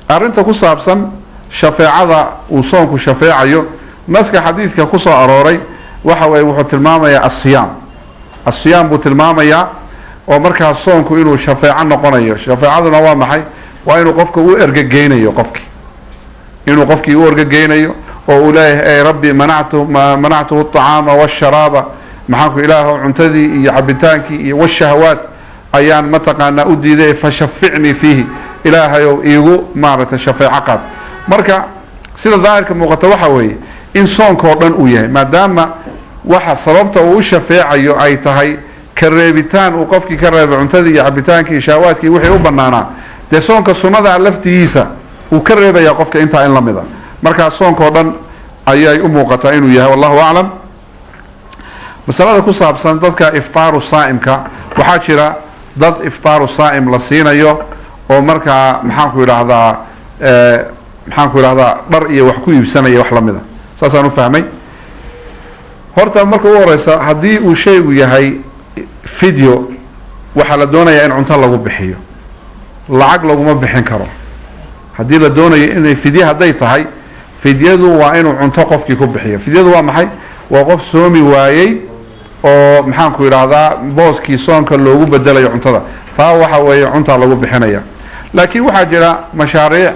arrinta ku saabsan shafeecada uu soonku shafeecayo naska xadiidka ku soo arooray waxa weeye wuxuu tilmaamayaa asiyaam buu tilmaamayaa oo markaas soonku inuu shafeeco noqonayo shafeecaduna waa maxay waa inuu qofka u ergageynayo qofkii u ergageynayo oo uu leeyahay rabbi manactuhu الطacaama wالsharaaba maxaanku ilaahu cuntadii iyo cabitaankii iyo wالshahwaat ayaan mataqaanaa u diiday fashaficnii fiihi ilaahayow iigu maaragtay shafeeco qaad marka sida daahirka muuqata waxa weeye in soonkao dhan uu yahay maadaama waxa sababta uu u shafeecayo ay tahay ka reebitaan uu qofkii ka reebay cuntadii iyo cabitaankii iyo shahwaadkii wixii u banaanaa dee soonka sunnada laftigiisa uu ka reebaya qofka intaa in la mida markaa soonkao dhan ayay u muuqataa inuu yahay wallahu aclam masalada ku saabsan dadka iftaaru saa'imka waxaa jira dad iftaaru saa'im la siinayo oo markaa maxaanku idhaahdaa dhar iyo wax ku iibsanaya wax lamida saasaan u fahmay horta marka ugu horeysa haddii uu shaygu yahay video waxaa la doonayaa in cunto lagu bixiyo lacag laguma bixin karo haddii la doonayo inay fidye hadday tahay fidyadu waa inuu cunto qofkii ku bixiyo fidyadu waa maxay waa qof soomi waayey oo maxaanku idhaahdaa booskii soonka loogu bedelayo cuntada taa waxa weeye cuntaa lagu bixinaya laakiin waxaa jira mashaariic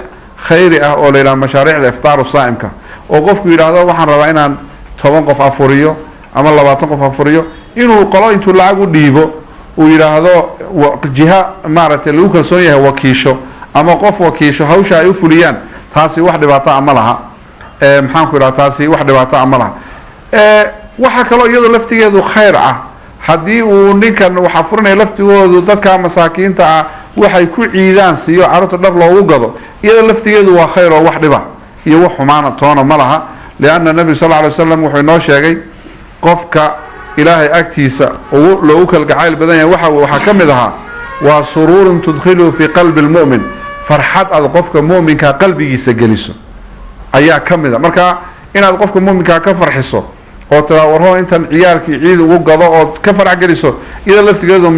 khayri ah oo la yidhaha mashaariicda iftaaru saa'imka oo qofku yidhaahdo waxaan rabaa inaan 10 qof afuriyo ama 20 qof afuriyo inuu qolo intuu lacag u dhiibo uu yidhaahdo jiha maaragtay lagu kalsoon yahay wakiisho ama qof wakiisho hawsha ay u fuliyaan taasi wax dhibaato ah ma laha maxaanku idhaha taasi wax dhibaato ah ma laha waxaa kaloo iyadoo laftigeedu khayr ah haddii uu ninkan waxa furinaya laftigoodu dadka masaakiinta ah waxay ku ciidaan siiyo carruurta dhar loogu gado iyadoo laftigeedu waa khayr oo wax dhiba iyo wax xumaana toona ma laha lianna nabigu sal lla alay wasalam wuxuu inoo sheegay qofka ilaahay agtiisa loogu kalgacayl badan yahay waxaa ka mid ahaa waa suruurun tudkhilu fii qalbi lmu'min farxad aad qofka mu'minkaa qalbigiisa geliso ayaa ka mid a marka inaad qofka mu'minkaa ka farxiso oo tiraa warho intan ciyaalkii ciid ugu gado ood ka farax geliso iyada laftigeedu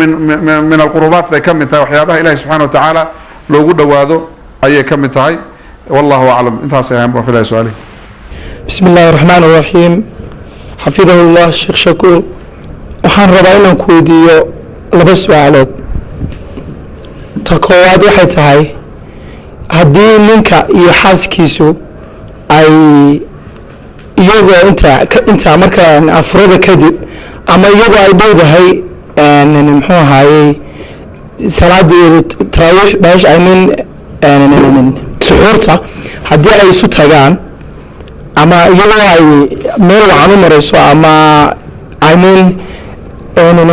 min alqurubaat bay ka mid tahay waxyaabaha ilahi subxana wa tacaala loogu dhowaado ayay ka mid tahay wallahu aclam intaas ayaan baan filaya su-aalihi bismi illaahi raxmaan iraxiim xafidahullah sheekh shakuur waxaan rabaa inaan ku weydiiyo 2 su-aalood ta koowaad waxay tahay haddii ninka iyo xaaskiisu ay iyagoo intaa markaa afurada kadib ama iyagoo ay dhowdahay muxuu ahaayey salaadii taraawiix dash suxuurta haddii ay isu tagaan ama iyagoo ay meel wacan u marayso ama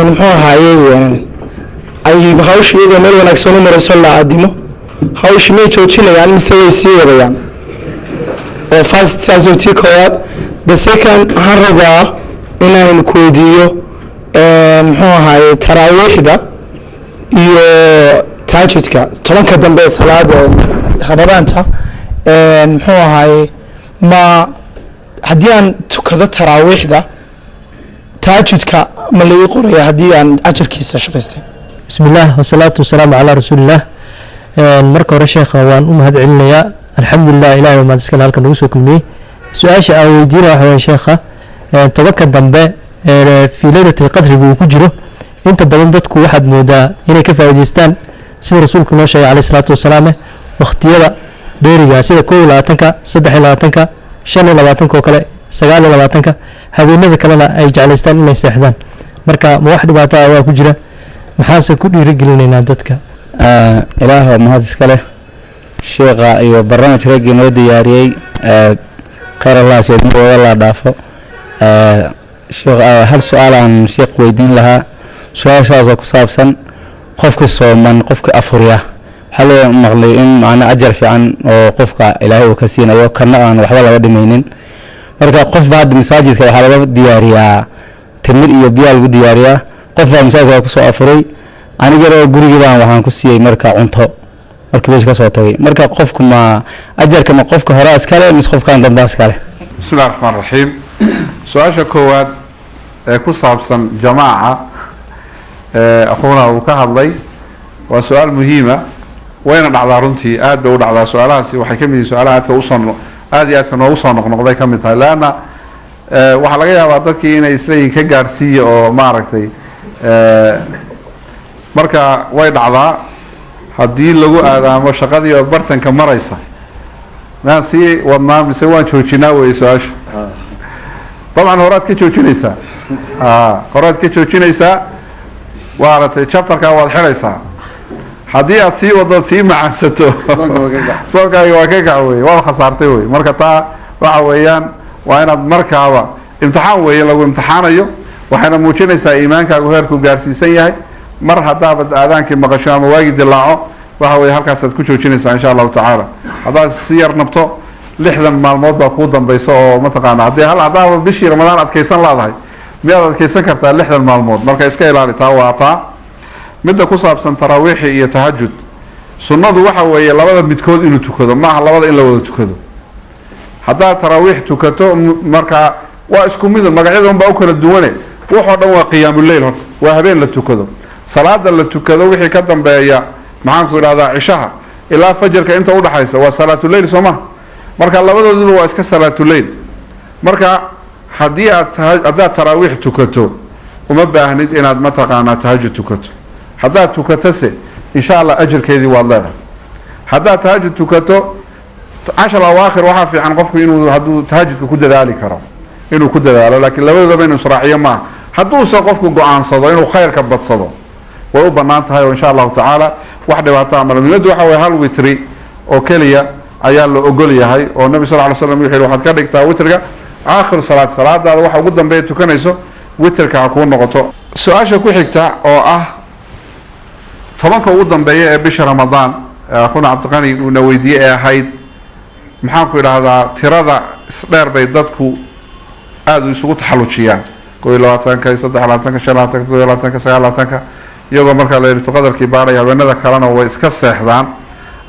muxuu ahaayey ay hawsha iyagoo meel wanaagsan u marayso la aadimo hawsha may joojinayaan mise way sii wadayaan oo first saasoo tii koowaad the second waxaan rabaa inaan ku weydiiyo muxuu ahaayey taraawiixda iyo taajidka 10ka dambe ee salaada ramadaanta muxuu ahaayey ma haddii aan tukado taraawiixda taajidka ma laii qoraya haddii aan ajarkiisa shaqaystay بسم الله والصلاة والسلام على رسول الله marka hore sheekha waan u mahad celinayaa alxamdulilah ilaahay oo maadiskale halkan nagu soo kulmiyey su-aasha aan weydiina waxa weeye sheekha tobanka dambe fii laylatil qadriga uu ku jiro inta badan dadku waxaad moodaa inay ka faa'iidaystaan sida rasuulku noo sheegay calayhi salaatu wasalaam waqtiyada dheeriga sida 21ka 23ka 25 oo kale 29ka habeenada kalena ay jeclaystaan inay seexdaan marka ma wax dhibaato ah waa ku jira maxaase ku dhiirigelinaynaa dadka ilaah mahad iska leh sheekha iyo barnaamij raggii noo diyaariyey khayr allah seedmooda la dhaafo sheekh hal su-aalaan sheekh weydiin lahaa su-aashaasoo ku saabsan qofka sooman qofka afurya حلو مغلي إن معنا أجر في عن وقفك إلهي وكسينا يوكرنا أن وحولا ودمينين مركا قف بعد مساجد كحالة دياريا تمر يبيع الدياريا قف مساجد كسو أفري أنا جرى جوري جبان وحن كسي مركا عنطه مركا بيش كسو توي مركا قفكم ما أجر كما قفك هراس كله مش قفك عند الناس كله. بسم الله الرحمن الرحيم. سؤال شكواد كل صابسن جماعة أخونا وكهضي وسؤال مهمة وين العذارنتي أدور على سؤالات وحكمني سؤالات وصل آديات كنا وصل نقضي كم مثال لأن وحلاقيها بعضك إن إسرائيل كجارسية أو معركتي مركا وين عذا هدي لجو هذا مشقدي وبرتن كمريسة ناسي والنام سوان شوشنا ويساش طبعا هورات كشوشنيسا هورات كشوشنيسا وعرفت شابتر كأول حريسا هدي أصي وضل سي مع ستو صوكا يواكعوي والخسارتوي مركتا وعويان وأنا مركا امتحان وهي لو امتحان أيو وحنا موجينيسا إيمانك وهركو جارسيسي مر هذا بد آذانك مغشام واجد الله وهو هالكاسة كشوشنيسا إن شاء الله تعالى هذا السير نبتو لحظة مع الموضوع قودا بيسو متقانا هدي هل هذا بشي رمضان أتكيسان لا ضحي مياد أتكيسان كرتا لحظة مع الموضوع مركا إسكاي لالي تاو عطا مدة كصابسن تراويحي iyo tahajjud sunnadu waxa weeye labada midkood inuu tukado ma aha labada in la wada tukado hadaa taraawih tukato marka waa isku mid magacyadooda baa u kala duwane wuxuu dhan waa qiyaamul layl horta waa habeen la tukado salaada la tukado wixii ka dambeeya maxaan ku yiraahdaa cishaha ilaa fajrka inta u dhaxaysa waa salaatul layl sooma marka labadooduba waa iska salaatul layl marka hadii aad taraawih tukato uma baahnid inaad ma taqaana tahajjud tukato هذا تكتسه إن شاء الله أجر كذي والله هذا تهجد تكتو 10 أواخر وحافي عن قفك إنه هذا تهجد كده ذلك كرام إنه كده ذلك لكن لو إذا بينه صراحية ما هذا سقفك قعان صدا إنه خير كبت صدا وربنا هاي وإن شاء الله تعالى واحدة وتعمل من يدو حوي هالوتري أو كلية أيال أقولي هاي والنبي صلى الله عليه وسلم يحيل واحد كذا يكتب وترجع آخر صلاة هذا واحد قدام بيته كان يسو وترك أكون نقطة سؤال شو حكتا أو طبعاً وضم بيا بش رمضان أخونا عبد الغني ونويدي هاي محاكو إلى هذا ترى صدر بيدتكو هذا يسوق تحلوشيان كوي لواتنك يصدق لواتنك شلاتك كوي لواتنك سيالاتك يوم مركا ليلة قدر كبار يا بنا ذكرنا ويسكس إحدان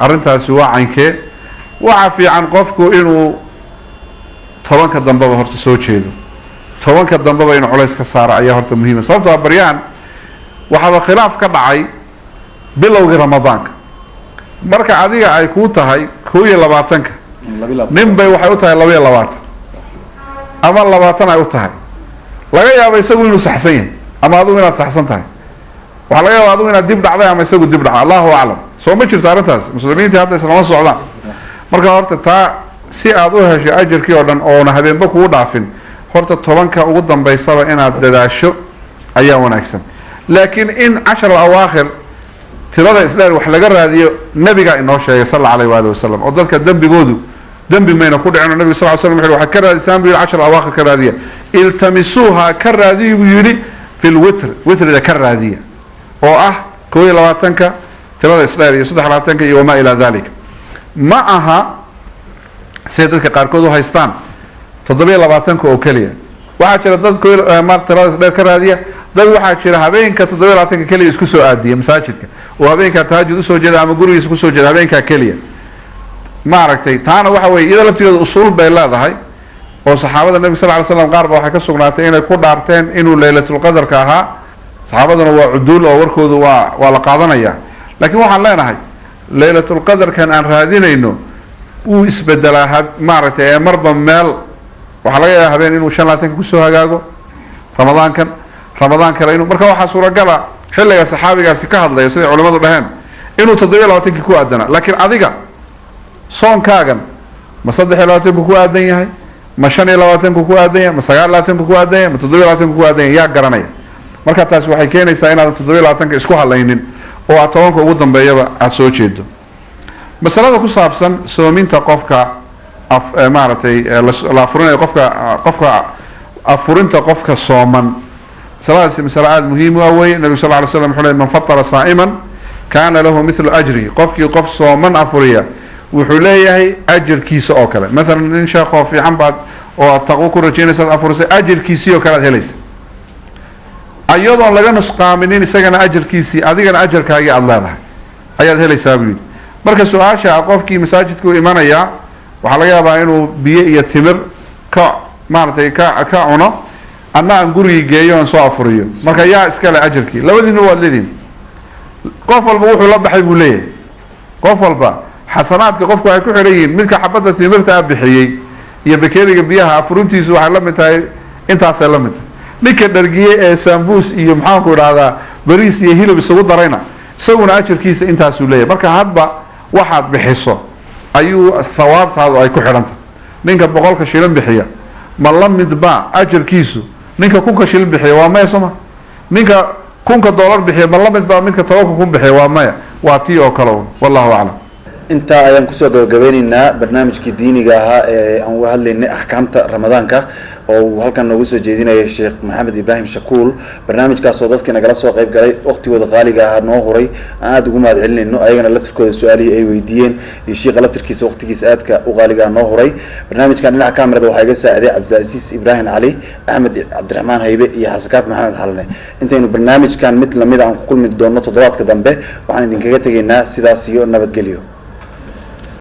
أرنتها سواء عنك وعفي عن قفكو إنه طبعاً كدم بابا هرت سوتشيلو طبعاً كدم بابا إنه على إسكسارة أيه هرت مهمة صارت بريان وحاب خلاف كبعي bilowgii ramadaanka marka adiga ay ku tahay 22 nin bay waxay u tahay 22 ama 20 ay u tahay laga yaabo isagu inuu saxsan yahay ama adigu inaad saxsan tahay waxa laga yaabo adigu inaad dib dhacday ama isagu dib dhacay Allahu a'lam soo ma jirto arintaas muslimiinta hadda islaama socdaan marka horta taa si aad u hesho ajirkii oo dhan oo habeenba kugu dhaafin horta 10ka ugu dambeysaba inaad dadaasho ayaa wanaagsan laakiin in 10 awaakhir tirada islaam wax laga raadiyo nabiga inoo sheegay sallallahu alayhi wa sallam oo dadka dambigoodu dambi mayna ku dhicin nabiga sallallahu alayhi wa sallam waxa ka raadisaan bil 10 awaakhir ka raadiya iltamisuha ka raadiyo yiri fil witr da ka raadiya oo ah 22ka tirada islaam iyo 23ka iyo ma ila dalika ma aha sayidka qaarkood oo haystaan 27ka oo kaliya waxa jira dad ma tirada islaam ka raadiya dad waxa jira habeenka 27ka kaliya isku soo aadiya masaajidka وهابينك تهجد سو جدا ama gurigiisa ku soo jeeda habeenka kaliya ma aragtay taana waxa way iyada laftigeeda usul bay leedahay oo saxaabada nabiga sallallahu alayhi wasallam qaar ba waxa ka sugnaatay inay ku dhaarteen inuu leelatul qadarka ahaa saxaabaduna waa udul oo warkoodu waa la qaadanaya laakiin waxaan leenahay leelatul qadarkan aan raadinayno uu isbedelaha ma aragtay marba meel waxa laga yaabaa habeen inuu 15 ku soo hagaago ramadaan kale inuu marka waxa suuragal ah xilliga saxaabigaasi ka hadlaya sida culimadu dhahaan inuu 27 ku aadana laakiin adiga soonkaagan ma 23 ku aadan yahay ma 25 ku aadan yahay ma 29 ku aadan yahay ma 27 ku aadan yahay yaa garanaya marka taas waxay keenaysaa inaad 27 isku halaynin oo aad 10 ugu dambeeyaba aad soo jeedo masalada ku saabsan soominta qofka maaratay la furinayo qofka afurinta qofka sooman مسألة مسألة مهمة وهي النبي صلى الله عليه وسلم حول من فطر صائما kaana lahu mithlu ajri qofkii qof sooman afuriya wuxuu leeyahay ajarkiisa oo kale. maalan nin sheekoo fiican baad oo taqwo ku rajaynaysaad afurisay ajarkiisii oo kale aad helaysa ayadoon laga nusqaaminin isagana ajarkiisii adigana ajarkaagii aada leedahay ayaad helaysaa buu yidhi. marka su-aasha qofkii masaajidka u imanayaa waxaa laga yaabaa inuu biyo iyo timir ka maaragtay ka cuno anna aan gurigii geeyo aan soo afuriyo, marka yaa iskale ajarkii? labadiina waad leedihin. qof walba wuxuu la baxay buu leeyahay. qof walba xasanaadka qofku ay ku xiran yihiin. midka xabadda timirta bixiyey iyo bakeeriga biyaha afurintiisu waxay la mid tahay intaasay la mid tahay. ninka dhargiye ee sambuus iyo maxaanku idhahdaa bariis iyo hilib isugu darayna isaguna ajarkiisa intaasuu leeyahay. marka hadba waxaad bixiso ayuu thawaabtaadu ay ku xidhantah. ninka 100 shilin bixiya ma la midba ajarkiisu ninka 1000 shilin bixiya? waa maya soma. ninka $1000 bixiya ma la midba midka 10,000 bixiya? waa maya. waa tii oo kale un. wallahu aclam. intaa ayaan kusoo gabagabeyneynaa barnaamijkii diiniga ahaa ee aan uga hadlaynay axkaamta ramadaanka oo uu halkan noogu soo jeedinayay sheekh maxamed ibraahim shakuul. barnaamijkaasoo dadkii nagala soo qayb galay waqtigooda qaaliga ahaa noo huray aan aada ugu mahad celinayno, ayagana laftirkooda su-aalihii ay weydiiyeen iyo sheekha laftirkiisa waqtigiisa aadka u qaaliga noo huray. barnaamijkan dhinaca kamerada waxaa iga saaciday cabdilcasiis ibraahim cali, axmed cabdiraxmaan haybe iyo xasakaaf maxamed xalne. intaynu barnaamijkan mid lamid aan ku kulmi doono toddobaadka dambe waxaan idinkaga tegaynaa sidaas iyo nabadgelyo.